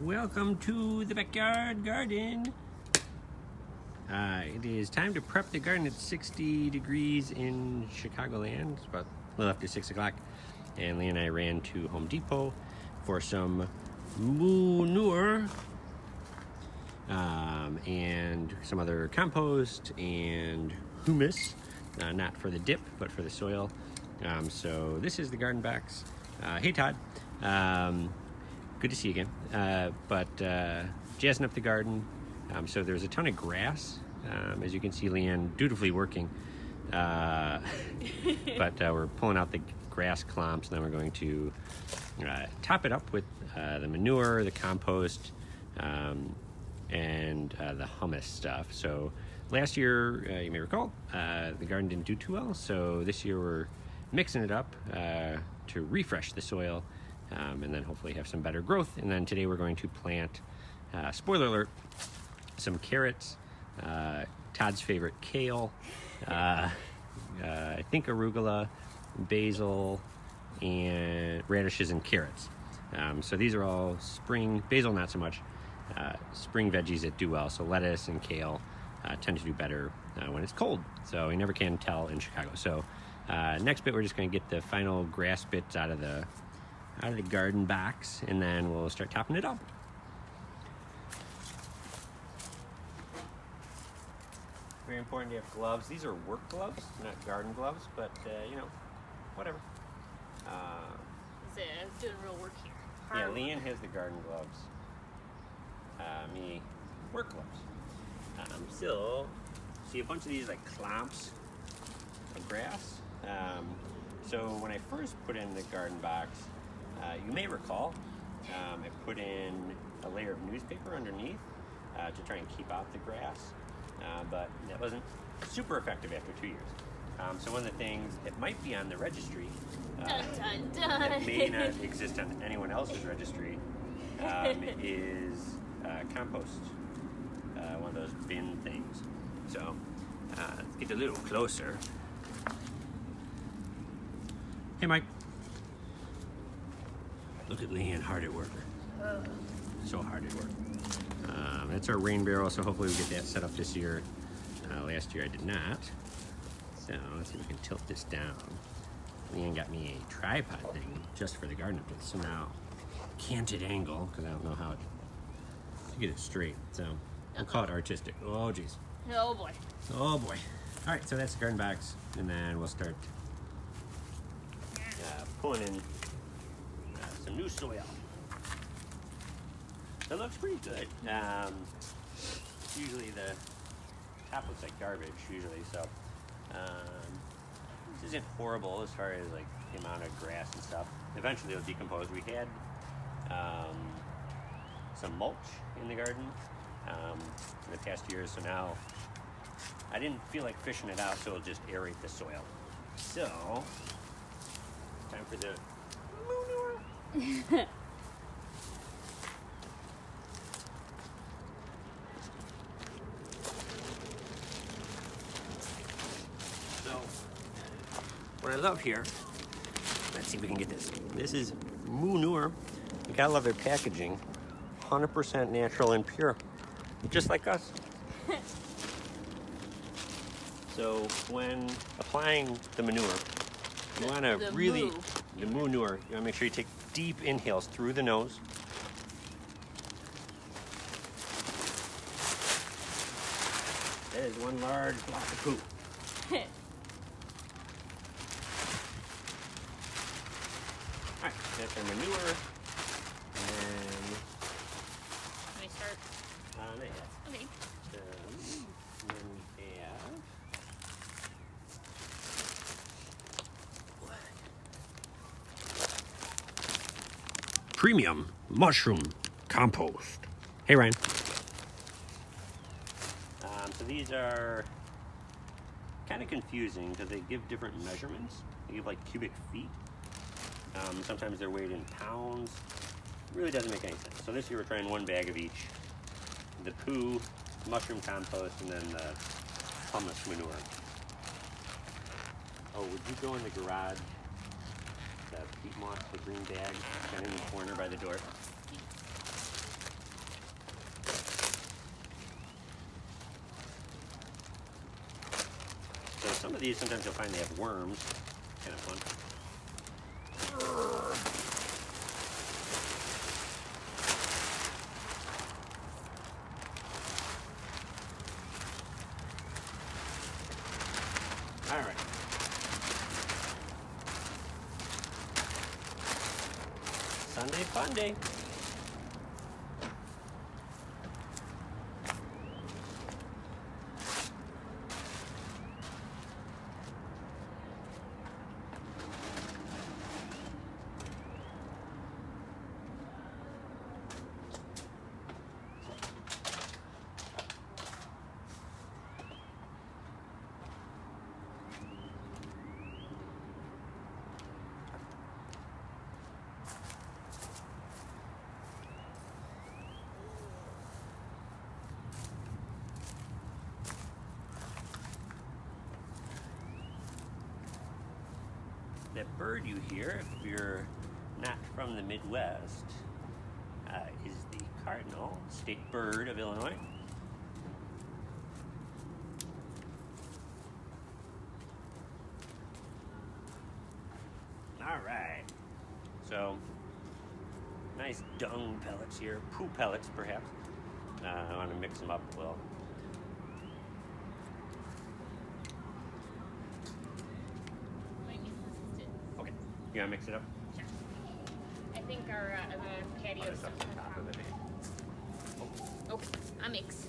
Welcome to the backyard garden. It is time to prep the garden. It's 60 degrees in Chicagoland. It's about a little after 6 o'clock. And Lee and I ran to Home Depot for some manure and some other compost and humus. Not for the dip, but for the soil. So this is the garden box. Hey, Todd. Good to see you again. Jazzing up the garden. So there's a ton of grass. As you can see, Leanne dutifully working. But we're pulling out the grass clumps, and then we're going to top it up with the manure, the compost, and the humus stuff. So last year, you may recall, the garden didn't do too well. So this year we're mixing it up to refresh the soil. And then hopefully have some better growth. And then today we're going to plant, spoiler alert, some carrots, Todd's favorite kale, I think arugula, basil, and radishes and carrots. So these are all spring, basil not so much, spring veggies that do well. So lettuce and kale tend to do better when it's cold. So you never can tell in Chicago. So next bit, we're just going to get the final grass bits out of the garden box, and then we'll start topping it up. Very important to have gloves. These are work gloves, not garden gloves, but you know, whatever. I'm doing real work here. Yeah, Leanne has the garden gloves. Me, work gloves. So, see a bunch of these like clumps of grass. So when I first put in the garden box, you may recall, I put in a layer of newspaper underneath to try and keep out the grass, but that wasn't super effective after 2 years. So one of the things that might be on the registry that may not exist on anyone else's registry is compost, one of those bin things. So let's get a little closer. Hey, Mike. Look at Leanne, hard at work. So hard at work. That's our rain barrel, so hopefully we get that set up this year. Last year I did not. So let's see if we can tilt this down. Leanne got me a tripod thing just for the garden up so now canted angle, because I don't know how to get it straight. So we'll call it artistic. Oh, geez. Oh, boy. Oh, boy. All right, so that's the garden box, and then we'll start pulling in some new soil. It looks pretty good. Usually the top looks like garbage, usually, so this isn't horrible as far as like the amount of grass and stuff. Eventually it'll decompose. We had some mulch in the garden in the past years, so now I didn't feel like fishing it out, so it'll just aerate the soil. So, time for the manure. So, what I love here, let's see if we can get this. This is manure. You gotta love their packaging. 100% natural and pure, just like us. So when applying the manure, you want to really, the manure, you want to make sure you take deep inhales through the nose. That is one large block of poop. Alright, that's our manure. And Can I start? yeah. Okay. Then we have premium mushroom compost. Hey, Ryan. So these are kind of confusing because they give different measurements. They give like cubic feet. Sometimes they're weighed in pounds. It really doesn't make any sense. So this year we're trying one bag of each. The poo, mushroom compost, and then the humus manure. Oh, would you go in the garage? The peat moss, the green bag, kind of in the corner by the door. some of these, sometimes you'll find they have worms. Kind of fun. All right. Sunday fun day. That bird you hear, if you're not from the Midwest, is the cardinal, state bird of Illinois. All right, so nice dung pellets here, poo pellets perhaps. I want to mix them up a little. You want to mix it up? Sure. I think our patio is on top of it. Okay, I'll mix.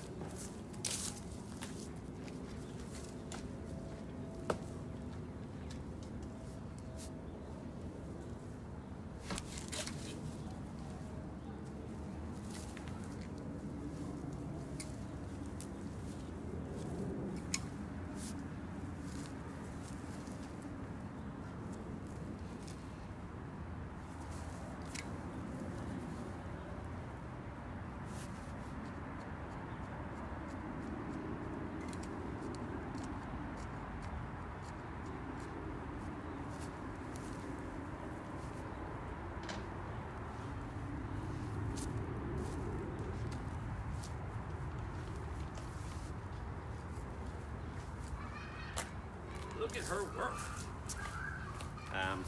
Look at her work.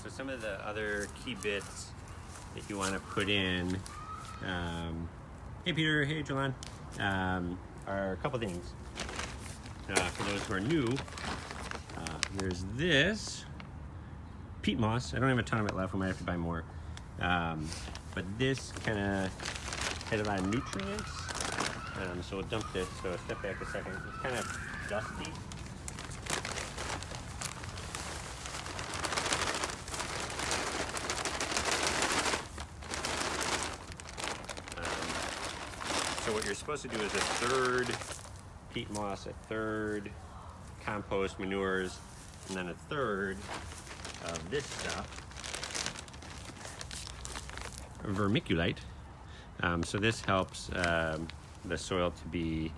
So some of the other key bits that you want to put in, hey Peter, hey Joanne, are a couple things. For those who are new, there's this peat moss. I don't have a ton of it left, we might have to buy more. But this kind of has a lot of nutrients. So we'll dump this, so step back a second. It's kind of dusty. So what you're supposed to do is a third peat moss, a third compost, manures, and then a third of this stuff, vermiculite. So this helps the soil to be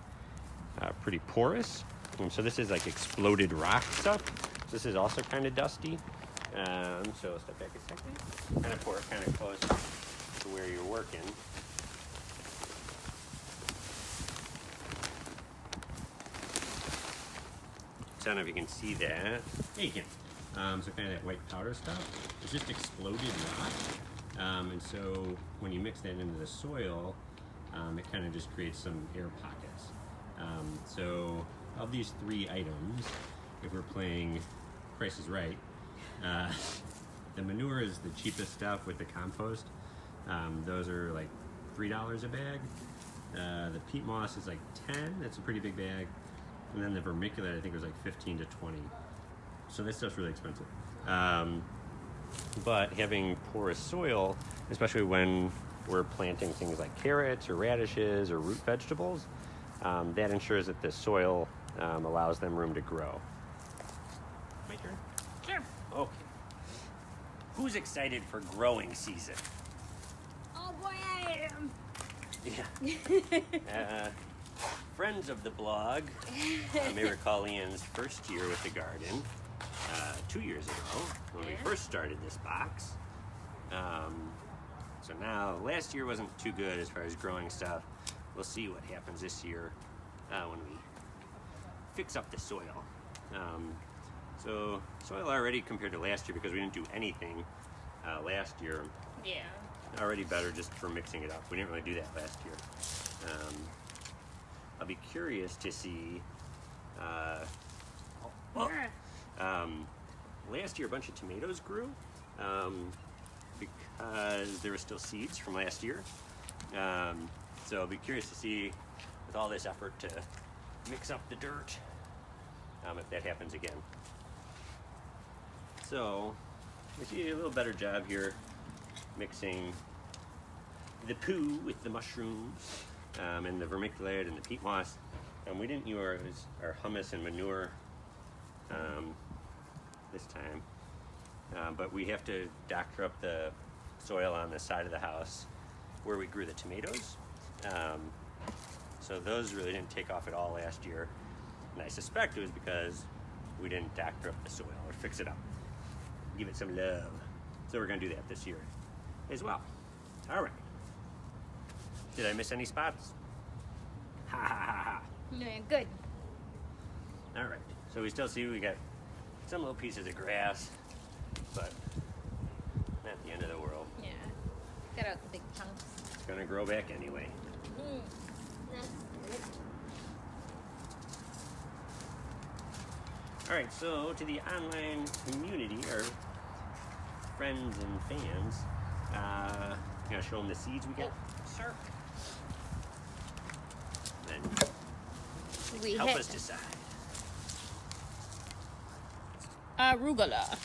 pretty porous. And so this is like exploded rock stuff. So this is also kind of dusty. So step back a second. Kind of pour it kind of close to where you're working. I don't know if you can see that. Yeah, you can. So kind of that white powder stuff. It's just exploded rock. And so when you mix that into the soil, it kind of just creates some air pockets. So of these three items, if we're playing Price is Right, the manure is the cheapest stuff with the compost. Those are like $3 a bag. The peat moss is like 10. That's a pretty big bag. And then the vermiculite, I think, was like 15 to 20. So this stuff's really expensive. But having porous soil, especially when we're planting things like carrots or radishes or root vegetables, that ensures that the soil allows them room to grow. My turn? Sure. Okay. Who's excited for growing season? Oh boy, I am. Yeah. Friends of the blog may recall Ian's first year with the garden 2 years ago when we first started this box. So now, last year wasn't too good as far as growing stuff. We'll see what happens this year when we fix up the soil. So soil already compared to last year, because we didn't do anything last year, Yeah. already better just for mixing it up. We didn't really do that last year. I'll be curious to see. Last year, a bunch of tomatoes grew because there were still seeds from last year. So I'll be curious to see, with all this effort to mix up the dirt, if that happens again. So we see a little better job here mixing the poo with the mushrooms and the vermiculite and the peat moss. And we didn't use our humus and manure this time, but we have to doctor up the soil on the side of the house where we grew the tomatoes. So those really didn't take off at all last year, and I suspect it was because we didn't doctor up the soil or fix it up, give it some love. So we're gonna do that this year as well. All right. Did I miss any spots? Ha ha ha ha. Yeah, good. All right. So we still see we got some little pieces of grass, but not the end of the world. Yeah. Got out the big chunks. It's gonna grow back anyway. That's good. All right. So to the online community, our friends and fans, gonna show them the seeds we got. Sure. Then We help hit us decide. arugula,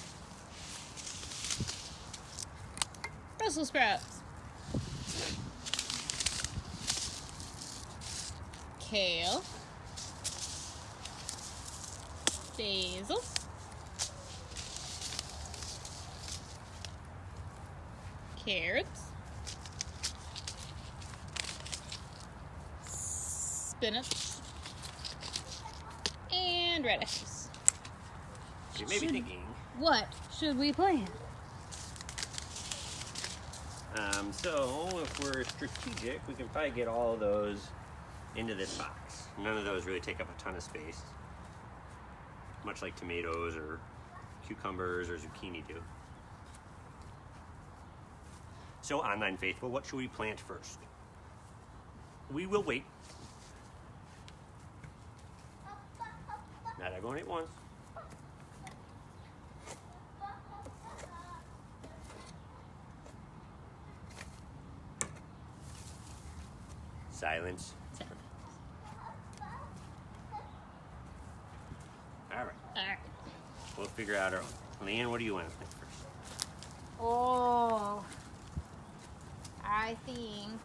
Brussels sprouts, kale, basil, carrots, spinach, and radishes. You may be thinking, What should we plant? so if we're strategic, we can probably get all of those into this box. None of those really take up a ton of space, much like tomatoes or cucumbers or zucchini do. So online faithful, what should we plant first? We will wait. Not everyone at once. Silence. All right. Alright. We'll figure out our own. Leanne, what do you want to plant first? Oh, I think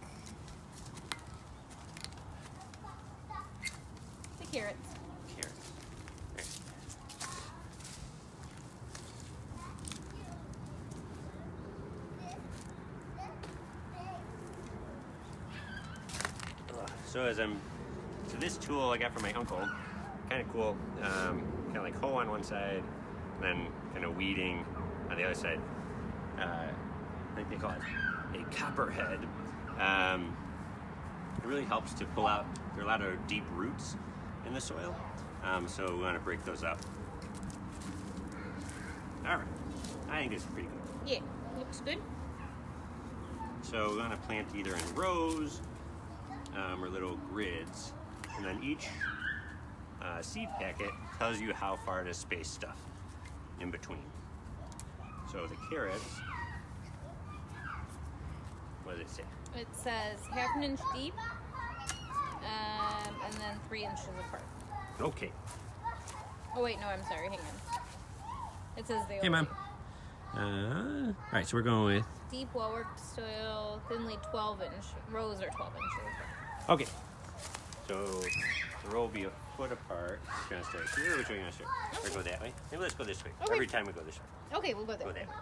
the carrots. Carrots. There. So this tool I got from my uncle, kind of cool. Kind of like hoe on one side, and then kind of weeding on the other side. I think they call it a copperhead. It really helps to pull out. There are a lot of deep roots in the soil, so we want to break those up. All right, I think this is pretty good. Yeah, looks good. So we want to plant either in rows or little grids, and then each seed packet tells you how far to space stuff in between. So the carrots, what does it say? It says half an inch deep, and then 3 inches apart. Okay. Oh wait, no, I'm sorry. Hang on. It says they. Hey, Mom. All right, so we're going with. Deep, well-worked soil, thinly 12-inch. Rows are 12 inches. Okay. So the row will be a foot apart. We're gonna start here. Which way are you gonna start? Or go that way? Maybe let's go this way. Okay. Every time we go this way. Okay, we'll go there. Go that way.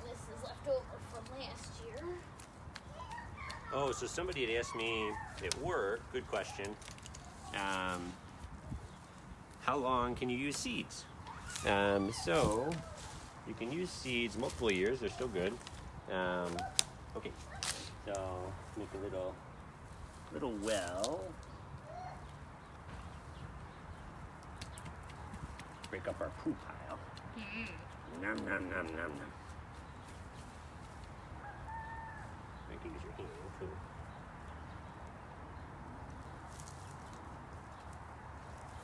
This is left over from last year. Oh, so somebody had asked me at work, good question, how long can you use seeds? So you can use seeds multiple years, they're still good. Okay, so make a little little well. Break up our poo pile. Nom nom nom nom nom. I can use your hand too.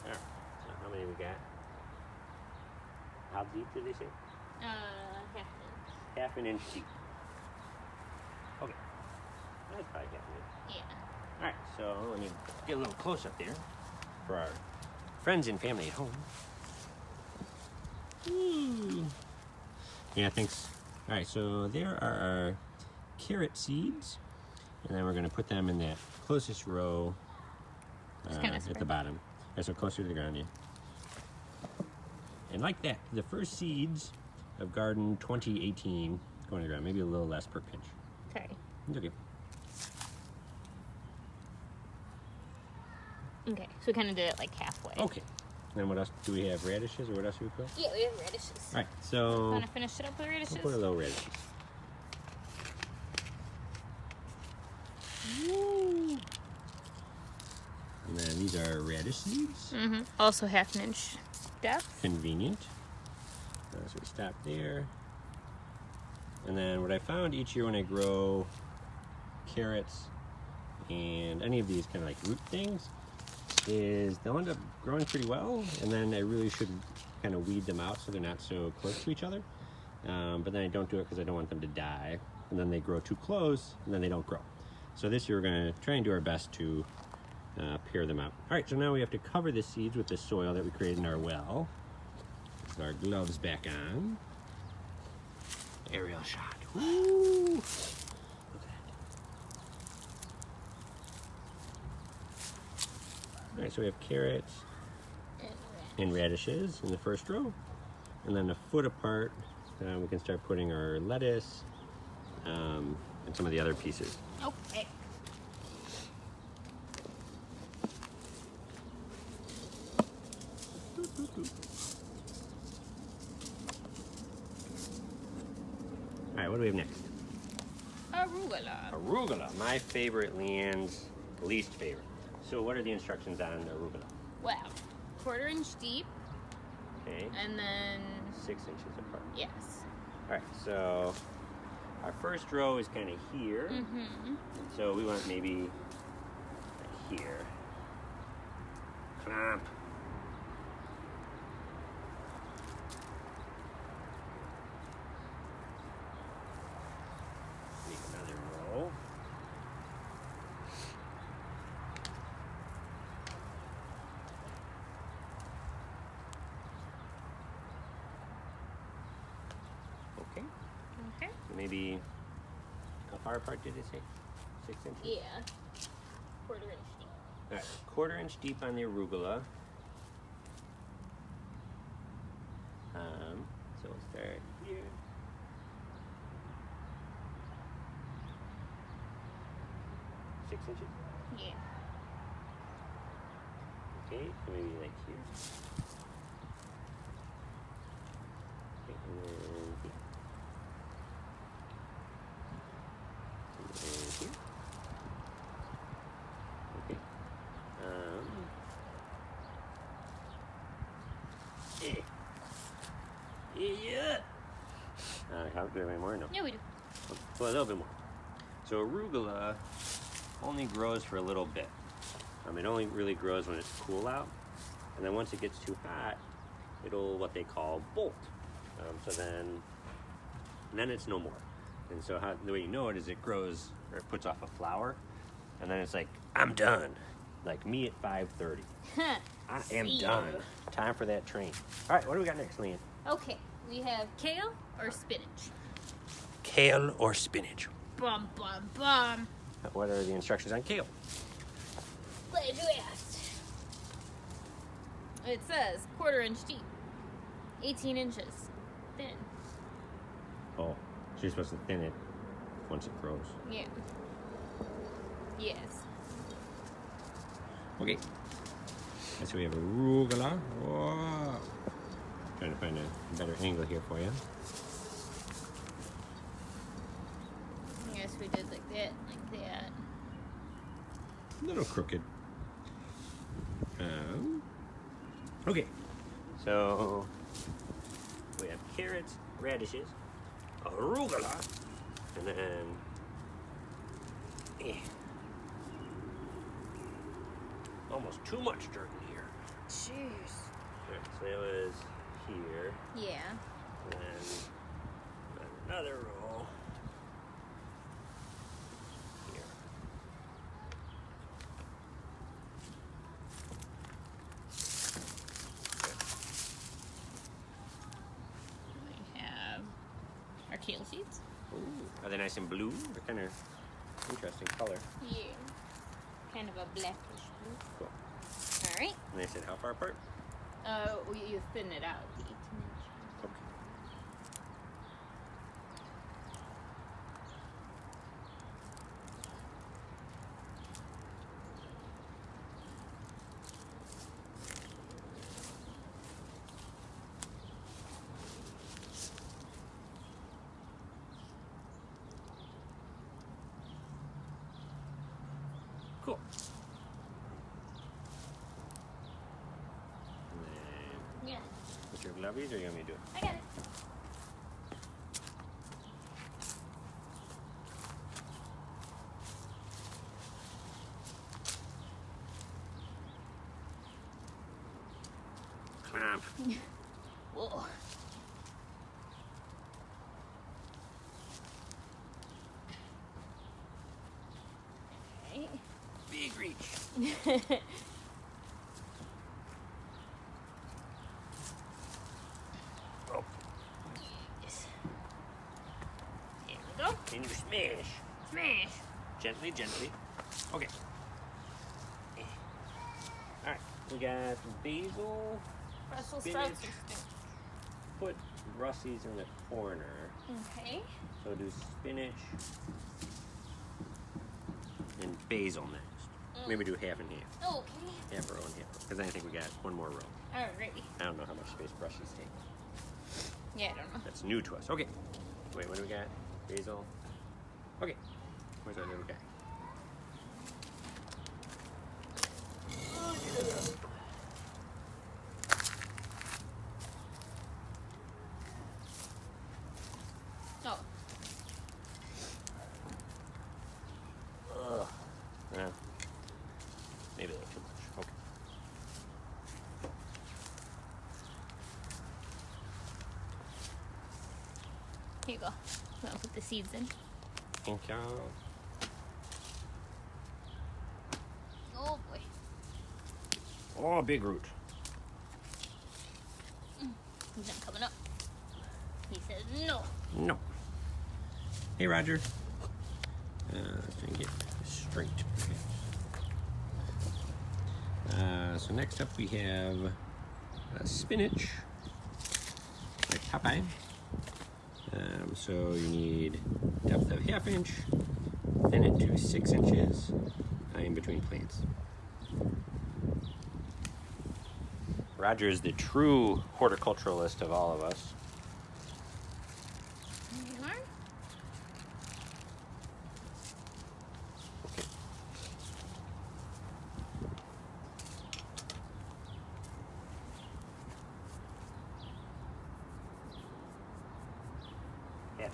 Alright, so how many we got? How deep did they say? Half inch. Half an inch deep. Okay. That's probably half an inch. Yeah. Alright, so let me get a little close up there for our friends and family at home. Ooh. Yeah, thanks. Alright, so there are our carrot seeds. And then we're going to put them in that closest row at the bottom. So closer to the ground, yeah. And like that, the first seeds of Garden 2018 going to the ground. Maybe a little less per pinch. Okay. It's okay. Okay, so we kind of did it like halfway. Okay. Then what else? Do we have radishes or what else do we put? Yeah, we have radishes. All right, so Want to finish it up with radishes? we'll put a little radishes. Woo. And then these are radish seeds. Mm-hmm. Also half an inch depth. Convenient. So we stop there. And then what I found each year when I grow carrots and any of these kind of like root things is they'll end up growing pretty well, and then I really should kind of weed them out so they're not so close to each other. But then I don't do it because I don't want them to die, and then they grow too close and then they don't grow. So this year we're going to try and do our best to pair them out. All right, so now we have to cover the seeds with the soil that we created in our well. Put our gloves back on. Aerial shot. Woo! Look at that. All right, so we have carrots and radishes in the first row, and then a foot apart we can start putting our lettuce and some of the other pieces. Okay. All right, what do we have next? Arugula. Arugula, my favorite, Leanne's least favorite. So what are the instructions on arugula? Wow. 1/4 inch deep, Okay, and then 6 inches apart. yes. All right, so our first row is kind of here. Mm-hmm. So we want maybe here. Clamp. Make another row. Okay, Okay. so maybe, how far apart did it say? 6 inches? Yeah. 1/4 inch deep. All right, 1/4 inch deep on the arugula. So we'll start here. Six inches. Yeah. Okay, so maybe like here. Okay, and then here. And then here. Okay. Yeah. How do we have any more? No. Yeah, we do. Well, a little bit more. So arugula only grows for a little bit. It only really grows when it's cool out, and then once it gets too hot, it'll what they call bolt. So then it's no more. And so the way you know it is it grows or it puts off a flower, and then it's like I'm done, like me at 5:30. I am See done. you. Time for that train. All right, what do we got next, Leanne? Okay, we have kale or spinach. Kale or spinach? Bum, bum, bum. What are the instructions on kale? Glad you asked. It says 1/4 inch deep, 18 inches thin. Oh, so you're supposed to thin it once it grows. Yeah. Yes. Okay. So we have arugula. Whoa. Trying to find a better angle here for you. I guess we did like that, like that. a little crooked. Okay, so we have carrots, radishes, arugula, and then almost too much dirt in here. Jeez. Alright, so that was here, Yeah. and then another roll here. We have our teal seeds. Ooh, are they nice and blue? They're kind of interesting color. Yeah. Kind of a blackish blue. Cool. All right. And they said how far apart? You thin it out. The 18 inch. Okay. Cool. And then, Yeah. with your glovies, or you want me to do it? I got it. Clamp. Whoa. Okay. Big reach. Oh, Yes. There we go. and you smash. Smash. Gently, gently. Okay. Alright, we got basil. Brussels Spinach. sprouts or spinach. Put Russies in the corner. Okay. So do spinach and basil next. Maybe do half and half. Okay. Half row and half row. Because I think we got one more row. Alrighty. I don't know how much space brushes take. Yeah, I don't know. That's new to us. Okay. Wait, what do we got? Basil. Okay. Where's our little guy? Oh. Ugh. Yeah. Maybe a little too much. Okay. Here you go. I'll put the seeds in. Thank you. Oh boy. Oh, big root. He's not coming up. He says no. No. Hey, Roger. Let's try and get straight. So next up we have spinach, like Popeye. So you need depth of 1/2 inch, thin it to 6 inches in between plants. Roger is the true horticulturalist of all of us. There you are. Okay. Yeah.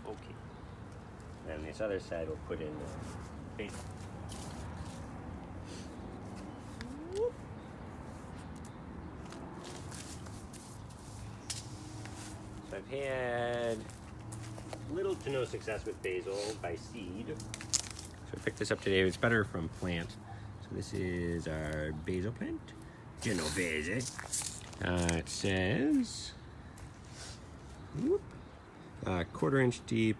Okay. Then this other side we'll put in basil. So I've had little to no success with basil by seed. So I picked this up today. It's better from plant. So this is our basil plant, Genovese. It says 1/4 inch deep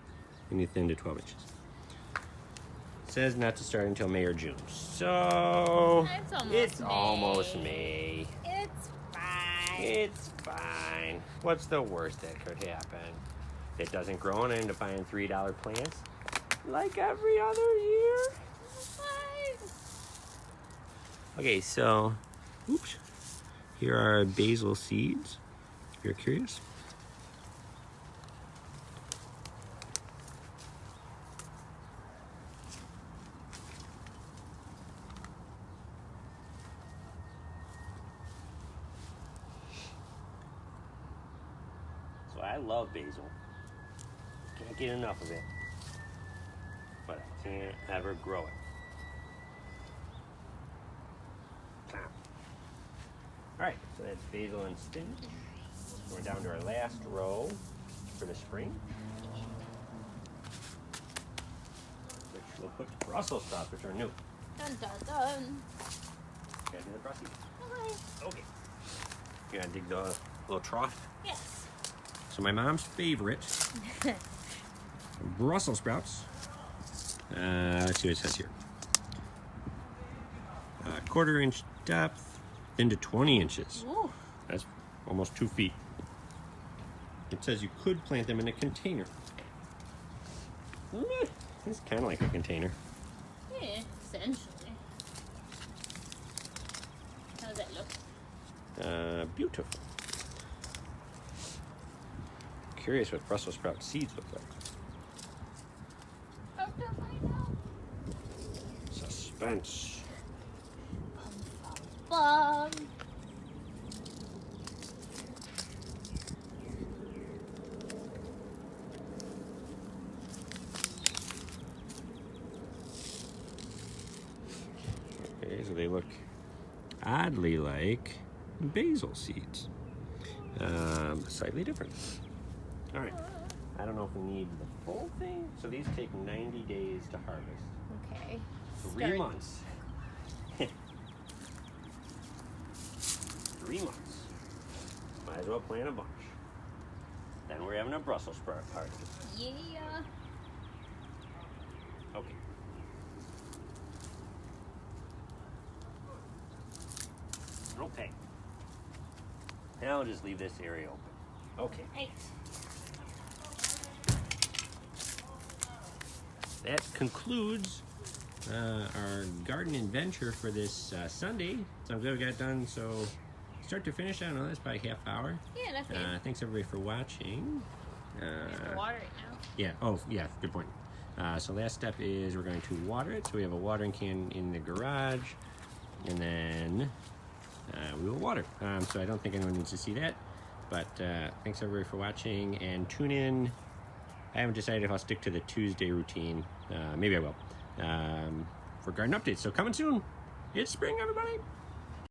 and you thin to 12 inches. says not to start until May or June. So It's almost May. It's fine. It's fine. What's the worst that could happen? It doesn't grow and I end up buying $3 plants like every other year. It's fine. Okay, so, oops. Here are basil seeds, if you're curious. So I love basil. Can't get enough of it. But I can't ever grow it. Alright, so that's basil and spinach. We're down to our last row for the spring. Which we'll put Brussels sprouts, which are new. Dun dun dun. Gotta do the Brussels. Okay. Okay. You gotta dig the little trough. Yes. So my mom's favorite, Brussels sprouts. Let's see what it says here. 1/4 inch depth, into 20 inches. Ooh. That's almost 2 feet. It says you could plant them in a container. It's kind of like a container. Yeah, essentially. How does that look? Beautiful. Curious what Brussels sprout seeds look like. How to find out? Suspense. Bum. Okay, so they look oddly like basil seeds. Slightly different. All right. I don't know if we need the full thing. So these take 90 days to harvest. Okay. 3 months. 3 months. Might as well plant a bunch. Then we're having a Brussels sprout party. Yeah. Okay. Okay. Now I'll just leave this area open. Okay. Right. That concludes our garden adventure for this Sunday. So I'm glad we got it done. So start to finish, I don't know, that's probably half hour. Yeah, that's it. Thanks everybody for watching. We have to water it now. Yeah, oh yeah, good point. So last step is we're going to water it. So we have a watering can in the garage, and then we will water. So I don't think anyone needs to see that, but thanks everybody for watching, and tune in. I haven't decided if I'll stick to the Tuesday routine. Maybe I will. For garden updates. So coming soon. It's spring, everybody.